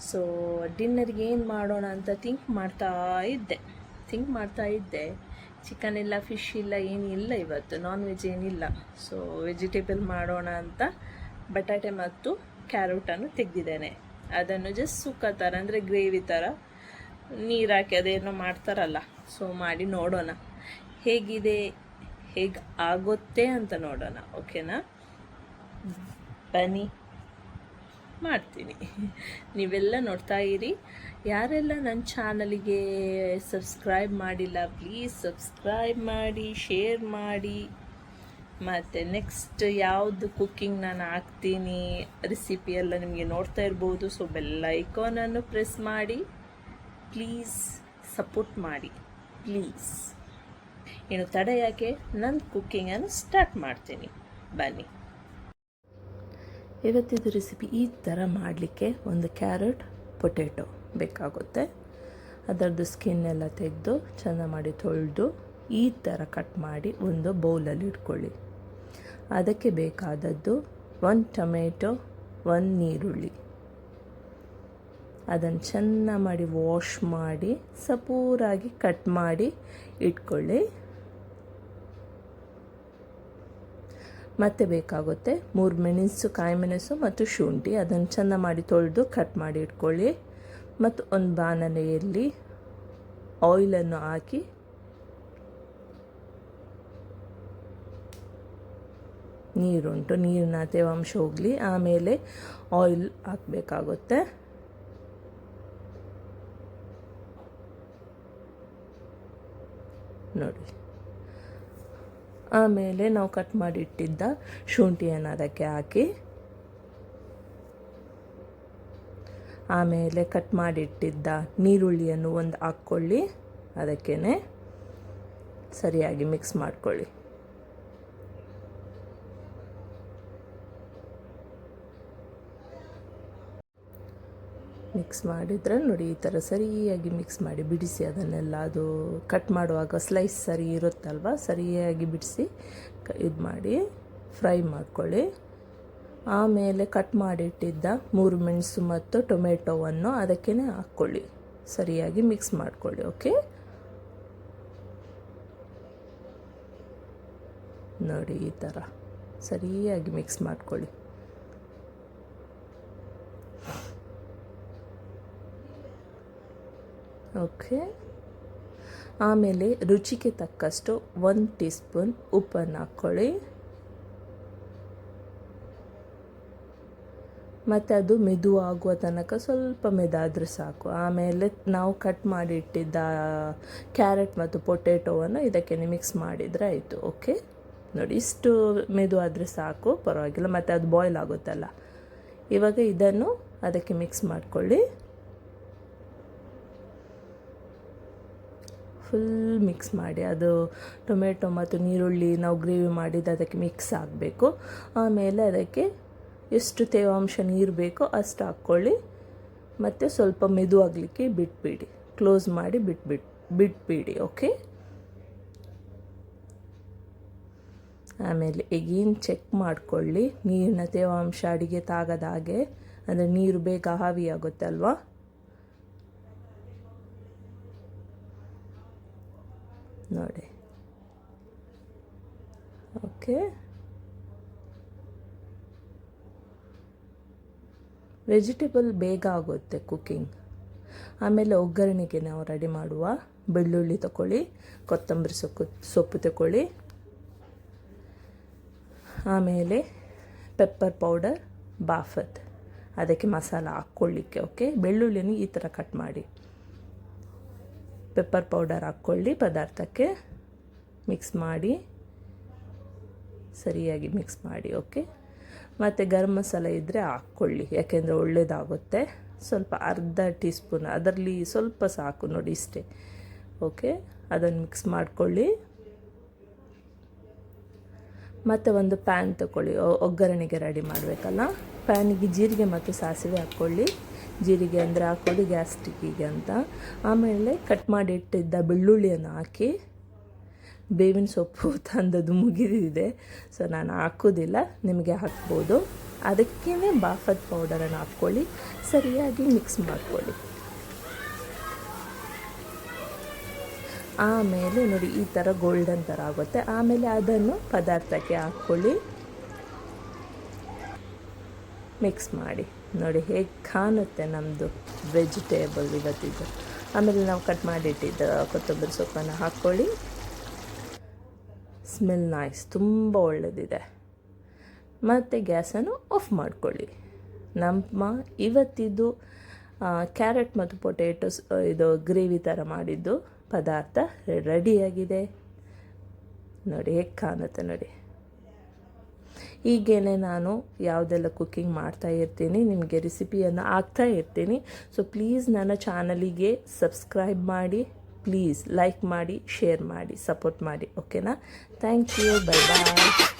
So ಡಿನ್ನರ್ಗೆ ಏನು ಮಾಡೋಣ ಅಂತ ಥಿಂಕ್ ಮಾಡ್ತಾ ಇದ್ದೆ. ಚಿಕನ್ ಇಲ್ಲ, ಫಿಶ್ ಇಲ್ಲ, ಏನಿಲ್ಲ, ಇವತ್ತು ನಾನ್ ವೆಜ್ ಏನಿಲ್ಲ. ಸೊ ವೆಜಿಟೇಬಲ್ ಮಾಡೋಣ ಅಂತ ಬಟಾಟೆ ಮತ್ತು ಕ್ಯಾರೆಟನ್ನು ತೆಗೆದಿದ್ದೇನೆ. ಅದನ್ನು ಜಸ್ಟ್ ಸುಕ್ಕ ಥರ ಅಂದರೆ ಗ್ರೇವಿ ಥರ ನೀರು ಹಾಕಿ ಅದೇನೋ ಮಾಡ್ತಾರಲ್ಲ, ಸೊ ಮಾಡಿ ನೋಡೋಣ ಹೇಗಿದೆ, ಹೇಗೆ ಆಗುತ್ತೆ ಅಂತ ನೋಡೋಣ. ಓಕೆನಾ, ಬನ್ನಿ ಮಾಡ್ತೀನಿ. ನೀವೆಲ್ಲ ನೋಡ್ತಾ ಇರಿ. ಯಾರೆಲ್ಲ ನನ್ನ ಚಾನಲಿಗೆ ಸಬ್ಸ್ಕ್ರೈಬ್ ಮಾಡಿಲ್ಲ, ಪ್ಲೀಸ್ ಸಬ್ಸ್ಕ್ರೈಬ್ ಮಾಡಿ, ಶೇರ್ ಮಾಡಿ. ಮತ್ತು ನೆಕ್ಸ್ಟ್ ಯಾವುದು ಕುಕ್ಕಿಂಗ್ ನಾನು ಹಾಕ್ತೀನಿ ರೆಸಿಪಿ ಎಲ್ಲ ನಿಮಗೆ ನೋಡ್ತಾ ಇರ್ಬೋದು. ಸೊ ಬೆಲ್ ಐಕಾನನ್ನು ಪ್ರೆಸ್ ಮಾಡಿ, ಪ್ಲೀಸ್ ಸಪೋರ್ಟ್ ಮಾಡಿ ಪ್ಲೀಸ್. ಏನು ತಡ ಯಾಕೆ, ನನ್ನ ಕುಕ್ಕಿಂಗನ್ನು ಸ್ಟಾರ್ಟ್ ಮಾಡ್ತೀನಿ, ಬನ್ನಿ. ಇವತ್ತಿದು ರೆಸಿಪಿ ಈ ಥರ ಮಾಡಲಿಕ್ಕೆ ಒಂದು ಕ್ಯಾರೆಟ್, ಪೊಟೆಟೊ ಬೇಕಾಗುತ್ತೆ. ಅದರದ್ದು ಸ್ಕಿನ್ ಎಲ್ಲ ತೆಗೆದು ಚೆಂದ ಮಾಡಿ ತೊಳೆದು ಈ ಥರ ಕಟ್ ಮಾಡಿ ಒಂದು ಬೌಲಲ್ಲಿ ಇಟ್ಕೊಳ್ಳಿ. ಅದಕ್ಕೆ ಬೇಕಾದದ್ದು 1 ಟೊಮೆಟೊ, 1 ಈರುಳ್ಳಿ. ಅದನ್ನು ಚೆನ್ನಾಗಿ ಮಾಡಿ ವಾಶ್ ಮಾಡಿ ಸಪೂರಾಗಿ ಕಟ್ ಮಾಡಿ ಇಟ್ಕೊಳ್ಳಿ. ಮತ್ತು ಬೇಕಾಗುತ್ತೆ 3 ಮೆಣಸು, ಕಾಯಿ ಮೆಣಸು ಮತ್ತು ಶುಂಠಿ. ಅದನ್ನು ಚೆಂದ ಮಾಡಿ ತೊಳೆದು ಕಟ್ ಮಾಡಿ ಇಟ್ಕೊಳ್ಳಿ. ಮತ್ತು ಒಂದು ಬಾಣಲೆಯಲ್ಲಿ ಆಯಿಲನ್ನು ಹಾಕಿ ನೀರುಂಟು, ನೀರಿನ ತೇವಾಂಶ ಹೋಗಲಿ, ಆಮೇಲೆ ಆಯಿಲ್ ಹಾಕಬೇಕಾಗುತ್ತೆ. ನೋಡಿ, ಆಮೇಲೆ ನಾವು ಕಟ್ ಮಾಡಿ ಇಟ್ಟಿದ್ದ ಶುಂಠಿಯನ್ನು ಅದಕ್ಕೆ ಹಾಕಿ, ಆಮೇಲೆ ಕಟ್ ಮಾಡಿ ಇಟ್ಟಿದ್ದ ನೀರುಳ್ಳಿಯನ್ನು ಒಂದು ಹಾಕ್ಕೊಳ್ಳಿ. ಅದಕ್ಕೇ ಸರಿಯಾಗಿ ಮಿಕ್ಸ್ ಮಾಡ್ಕೊಳ್ಳಿ. ಮಿಕ್ಸ್ ಮಾಡಿದರೆ ನೋಡಿ, ಈ ಥರ ಸರಿಯಾಗಿ ಮಿಕ್ಸ್ ಮಾಡಿ ಬಿಡಿಸಿ ಅದನ್ನೆಲ್ಲ. ಅದು ಕಟ್ ಮಾಡುವಾಗ ಸ್ಲೈಸ್ ಸರಿ ಇರುತ್ತಲ್ವ, ಸರಿಯಾಗಿ ಬಿಡಿಸಿ ಇದು ಮಾಡಿ ಫ್ರೈ ಮಾಡ್ಕೊಳ್ಳಿ. ಆಮೇಲೆ ಕಟ್ ಮಾಡಿಟ್ಟಿದ್ದ 3 ಮೆಣಸು ಮತ್ತು ಟೊಮೆಟೊವನ್ನು ಅದಕ್ಕೇ ಹಾಕ್ಕೊಳ್ಳಿ. ಸರಿಯಾಗಿ ಮಿಕ್ಸ್ ಮಾಡ್ಕೊಳ್ಳಿ. ಓಕೆ, ನೋಡಿ ಈ ಥರ ಸರಿಯಾಗಿ ಮಿಕ್ಸ್ ಮಾಡ್ಕೊಳ್ಳಿ. ಓಕೆ, ಆಮೇಲೆ ರುಚಿಗೆ ತಕ್ಕಷ್ಟು 1 ಟೀ ಸ್ಪೂನ್ ಉಪ್ಪನ್ನು ಹಾಕ್ಕೊಳ್ಳಿ. ಮತ್ತು ಅದು ಮೆದು ಆಗುವ ತನಕ ಸ್ವಲ್ಪ ಮೆದಾದರೆ ಸಾಕು. ಆಮೇಲೆ ನಾವು ಕಟ್ ಮಾಡಿ ಇಟ್ಟಿದ್ದ ಕ್ಯಾರೆಟ್ ಮತ್ತು ಪೊಟೆಟೊವನ್ನು ಇದಕ್ಕೆ ಮಿಕ್ಸ್ ಮಾಡಿದರೆ ಆಯಿತು. ಓಕೆ, ನೋಡಿ ಇಷ್ಟು ಮೆದು ಆದರೆ ಸಾಕು, ಪರವಾಗಿಲ್ಲ. ಮತ್ತು ಅದು ಬಾಯ್ಲ್ ಆಗುತ್ತಲ್ಲ. ಇವಾಗ ಇದನ್ನು ಅದಕ್ಕೆ ಮಿಕ್ಸ್ ಮಾಡಿಕೊಳ್ಳಿ. ಫುಲ್ ಮಿಕ್ಸ್ ಮಾಡಿ, ಅದು ಟೊಮೆಟೊ ಮತ್ತು ನೀರುಳ್ಳಿ ನಾವು ಗ್ರೇವಿ ಮಾಡಿದ್ದು ಅದಕ್ಕೆ ಮಿಕ್ಸ್ ಆಗಬೇಕು. ಆಮೇಲೆ ಅದಕ್ಕೆ ಎಷ್ಟು ತೇವಾಂಶ ನೀರು ಬೇಕೋ ಅಷ್ಟು ಹಾಕ್ಕೊಳ್ಳಿ. ಮತ್ತು ಸ್ವಲ್ಪ ಮೆದು ಆಗಲಿಕ್ಕೆ ಬಿಟ್ಬಿಡಿ, ಕ್ಲೋಸ್ ಮಾಡಿ ಬಿಟ್ಬಿಡಿ. ಓಕೆ, ಆಮೇಲೆ ಎಗೇನ್ ಚೆಕ್ ಮಾಡಿಕೊಳ್ಳಿ ನೀರಿನ ತೇವಾಂಶ ಅಡಿಗೆ ತಾಗದ ಹಾಗೆ, ಅಂದರೆ ನೀರು ಬೇಗ ಆವಿಯಾಗುತ್ತೆ ಅಲ್ವಾ. ನೋಡಿ, ಓಕೆ. ವೆಜಿಟೇಬಲ್ ಬೇಗ ಆಗುತ್ತೆ ಕುಕ್ಕಿಂಗ್. ಆಮೇಲೆ ಒಗ್ಗರಣೆಗೆ ನಾವು ರೆಡಿ ಮಾಡುವ ಬೆಳ್ಳುಳ್ಳಿ ತಗೊಳ್ಳಿ, ಕೊತ್ತಂಬರಿ ಸೊಪ್ಪು ತಗೊಳ್ಳಿ, ಆಮೇಲೆ ಪೆಪ್ಪರ್ ಪೌಡರ್, ಬಾಫತ್, ಅದಕ್ಕೆ ಮಸಾಲ ಹಾಕ್ಕೊಳ್ಳಿಕ್ಕೆ. ಓಕೆ, ಬೆಳ್ಳುಳ್ಳಿನ ಈ ಥರ ಕಟ್ ಮಾಡಿ, ಪೆಪ್ಪರ್ ಪೌಡರ್ ಹಾಕ್ಕೊಳ್ಳಿ, ಪದಾರ್ಥಕ್ಕೆ ಮಿಕ್ಸ್ ಮಾಡಿ ಸರಿಯಾಗಿ ಮಿಕ್ಸ್ ಮಾಡಿ. ಓಕೆ, ಮತ್ತು ಗರಂ ಮಸಾಲ ಇದ್ದರೆ ಹಾಕ್ಕೊಳ್ಳಿ, ಯಾಕೆಂದರೆ ಒಳ್ಳೆಯದಾಗುತ್ತೆ. ಸ್ವಲ್ಪ ಅರ್ಧ ಟೀ ಸ್ಪೂನ್, ಅದರಲ್ಲಿ ಸ್ವಲ್ಪ ಸಾಕು ನೋಡಿ, ಇಷ್ಟೇ. ಓಕೆ, ಅದನ್ನು ಮಿಕ್ಸ್ ಮಾಡಿಕೊಳ್ಳಿ. ಮತ್ತು ಒಂದು ಪ್ಯಾನ್ ತಗೊಳ್ಳಿ, ಒಗ್ಗರಣೆಗೆ ರೆಡಿ ಮಾಡಬೇಕಲ್ಲ. ಪ್ಯಾನಿಗೆ ಜೀರಿಗೆ ಮತ್ತು ಸಾಸಿವೆ ಹಾಕ್ಕೊಳ್ಳಿ. ಜೀರಿಗೆ ಅಂದರೆ ಹಾಕ್ಕೊಳ್ಳಿ ಗ್ಯಾಸ್ಟ್ರಿಕ್ಕಿಗೆ ಅಂತ. ಆಮೇಲೆ ಕಟ್ ಮಾಡಿ ಇಟ್ಟಿದ್ದ ಬೆಳ್ಳುಳ್ಳಿಯನ್ನು ಹಾಕಿ ಬೇವಿನ ಸೊಪ್ಪು ತಂದದ್ದು ಮುಗಿದಿದೆ, ಸೊ ನಾನು ಹಾಕೋದಿಲ್ಲ, ನಿಮಗೆ ಹಾಕ್ಬೋದು. ಅದಕ್ಕೇ ಬಾಫತ್ ಪೌಡರನ್ನು ಹಾಕ್ಕೊಳ್ಳಿ, ಸರಿಯಾಗಿ ಮಿಕ್ಸ್ ಮಾಡ್ಕೊಳ್ಳಿ. ಆಮೇಲೆ ನೋಡಿ ಈ ಥರ ಗೋಲ್ಡನ್ ಥರ ಆಗುತ್ತೆ. ಆಮೇಲೆ ಅದನ್ನು ಪದಾರ್ಥಕ್ಕೆ ಹಾಕ್ಕೊಳ್ಳಿ, ಮಿಕ್ಸ್ ಮಾಡಿ. ನೋಡಿ ಹೇಗೆ ಕಾಣುತ್ತೆ ನಮ್ಮದು ವೆಜಿಟೇಬಲ್ ಇವತ್ತಿದ್ದು. ಆಮೇಲೆ ನಾವು ಕಟ್ ಮಾಡಿಟ್ಟಿದ್ದ ಕೊತ್ತಂಬರಿ ಸೊಪ್ಪನ್ನು ಹಾಕ್ಕೊಳ್ಳಿ. ಸ್ಮೆಲ್ ನೈಸ್, ತುಂಬ ಒಳ್ಳೆಯದಿದೆ. ಮತ್ತು ಗ್ಯಾಸನ್ನು ಆಫ್ ಮಾಡ್ಕೊಳ್ಳಿ. ನಮ್ಮ ಇವತ್ತಿದ್ದು ಕ್ಯಾರೆಟ್ ಮತ್ತು ಪೊಟೇಟೋಸ್ ಇದು ಗ್ರೇವಿ ಥರ ಮಾಡಿದ್ದು ಪದಾರ್ಥ ರೆಡಿಯಾಗಿದೆ. ನೋಡಿ ಹೇಗೆ ಕಾಣುತ್ತೆ ನೋಡಿ. ಹೀಗೇ ನಾನು ಯಾವುದೆಲ್ಲ ಕುಕ್ಕಿಂಗ್ ಮಾಡ್ತಾ ಇರ್ತೀನಿ, ನಿಮಗೆ ರೆಸಿಪಿಯನ್ನು ಹಾಕ್ತಾ ಇರ್ತೀನಿ. ಸೊ ಪ್ಲೀಸ್ ನನ್ನ ಚಾನಲಿಗೆ ಸಬ್ಸ್ಕ್ರೈಬ್ ಮಾಡಿ, ಪ್ಲೀಸ್ ಲೈಕ್ ಮಾಡಿ, ಶೇರ್ ಮಾಡಿ, ಸಪೋರ್ಟ್ ಮಾಡಿ. ಓಕೆನಾ? Thank you, bye bye.